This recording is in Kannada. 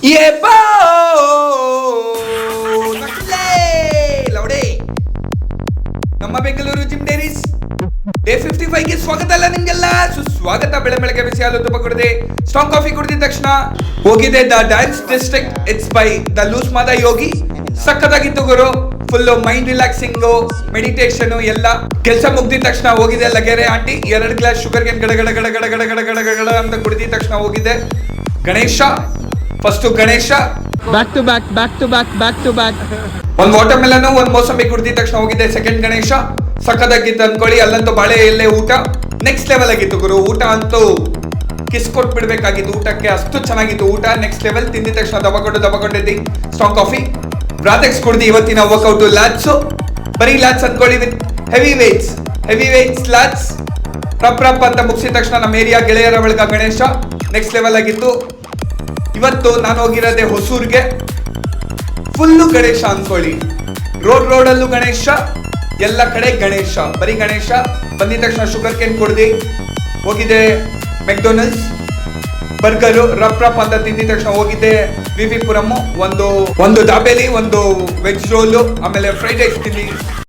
Yepo! ನಕ್ಲೇ ಲೌಡೆ ನಮ್ಮ ಬೆಂಗಳೂರು ಜಿಮ್ ಡೈರೀಸ್ ಡೇ 55ಗೆ ಸ್ವಾಗತ ಅಲ್ಲ ನಿಮ್ಗೆಲ್ಲ ಸುಸ್ವಾಗತ. ಬೆಳಗ್ಗೆ ಬಿಸಿ ಹಾಲು ತುಪ್ಪ ಕುಡಿದೆ ಸ್ಟ್ರಾಂಗ್ ಕಾಫಿ ಕುಡಿದ ತಕ್ಷಣ ಹೋಗಿದೆ the dance district. It's by the loose Mada Yogi. ಸಕ್ಕತ್ತಾಗಿತ್ತು ಗುರು. ಫುಲ್ ಮೈಂಡ್ ರಿಲ್ಯಾಕ್ಸಿಂಗ್ ಮೆಡಿಟೇಷನ್ ಎಲ್ಲ ಕೆಲಸ ಮುಗ್ದಿದ ತಕ್ಷಣ ಹೋಗಿದೆ Laggere aunty 2 glass sugarcane ಗಡ ಗಡ ಗಡ ಗಡ ಗಡ ಗಡ ಗಡ ಗಡ ಗಡ ಅಂತ ಕುಡಿದ ತಕ್ಷಣ ಹೋಗಿದೆ Ganesh. First Ganesh back to back ಒಂದ್ ವಾಟರ್ ಮೆಲನ್ ಒಂದ್ ಮೋಸಂಬಿ ಕುಡಿದ ತಕ್ಷಣ ಹೋಗಿದೆ ಸೆಕೆಂಡ್ ಗಣೇಶ. ಸಕ್ಕದಾಗಿತ್ತು ಅನ್ಕೊಳ್ಳಿ. ಅಲ್ಲಂತೂ ಬಾಳೆ ಎಲೆ ಊಟ ನೆಕ್ಸ್ಟ್ ಲೆವೆಲ್ ಆಗಿತ್ತು ಗುರು. ಊಟ ಅಂತೂ ಕಿಸ್ ಕೊಟ್ಬಿಡ್ಬೇಕಾಗಿತ್ತು. ಊಟಕ್ಕೆ ಅಷ್ಟು ಚೆನ್ನಾಗಿತ್ತು ಊಟ. ನೆಕ್ಸ್ಟ್ ಲೆವೆಲ್ ತಿಂದಿದ ತಕ್ಷಣ ದಬಕೊಂಡಿದ್ದಿ ಸ್ಟ್ರಾಂಗ್ ಕಾಫಿ. ಬ್ರಾತೆಕ್ಸ್ ಕುಡ್ದು ಇವತ್ತಿನ ವರ್ಕೌಟ್ ಲ್ಯಾಟ್ಸ್. ಬರೀ ಲ್ಯಾಟ್ಸ್ ಅನ್ಕೊಳ್ಳಿ ವಿತ್ ಹೆವಿ ವೇಟ್ಸ್ ಲ್ಯಾಟ್ಸ್. ರಪ್ ಅಂತ ಮುಗಿಸಿದ ತಕ್ಷಣ ನಮ್ಮ ಏರಿಯಾ ಗೆಳೆಯರ ಒಳಗ ಗಣೇಶ ನೆಕ್ಸ್ಟ್ ಲೆವೆಲ್ ಆಗಿತ್ತು. ಇವತ್ತು ನಾನು ಹೋಗಿರೋದೆ ಹೊಸೂರ್ಗೆ. ಫುಲ್ಲು ಗಣೇಶ ಅನ್ಕೊಳ್ಳಿ. ರೋಡಲ್ಲೂ ಗಣೇಶ, ಎಲ್ಲ ಕಡೆ ಗಣೇಶ, ಬರೀ ಗಣೇಶ. ಬಂದಿದ ತಕ್ಷಣ ಶುಗರ್ ಕೇನ್ ಕುಡ್ದು ಹೋಗಿದೆ ಮೆಕ್ಡೊನಲ್ಡ್ಸ್. ಬರ್ಗರು ರಪ್ ಅಂತ ತಿಂದಿದ ತಕ್ಷಣ ಹೋಗಿದ್ದೆ ವಿವಿ ಪುರಮ್. ಒಂದು ದಾಬೇಲಿ, ಒಂದು ವೆಜ್ ರೋಲು, ಆಮೇಲೆ ಫ್ರೈಡ್ ರೈಸ್ ತಿಂದಿ